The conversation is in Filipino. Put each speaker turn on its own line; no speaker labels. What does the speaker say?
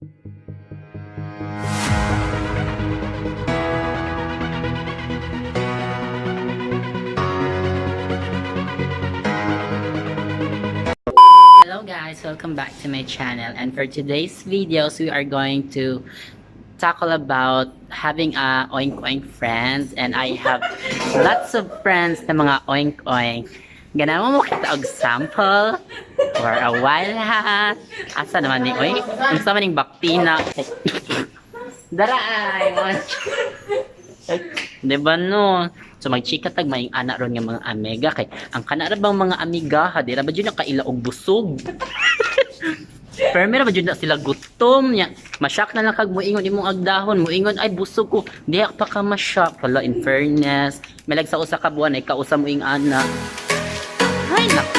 Hello guys, welcome back to my channel, and for today's videos we are going to tackle about having a oink oink friends, and I have lots of friends na mga oink oink. Ganawa mo kita og sample for a while ha. Asa naman ni oink? Ang sama ning baktina. Daray! Diba no? So magchika tag maing anak ron nga mga amiga kay ang kanara bang mga amiga ha dira ba jud na kaila og busog. Pero meron ba jud na sila gutom nya. Masyak na lang kag moingon imong agdahon, moingon ay busog ko. Diha pa ka masyak pala in fairness. May sa usa ka buwan ay kausa mo ing ana. Ay nak.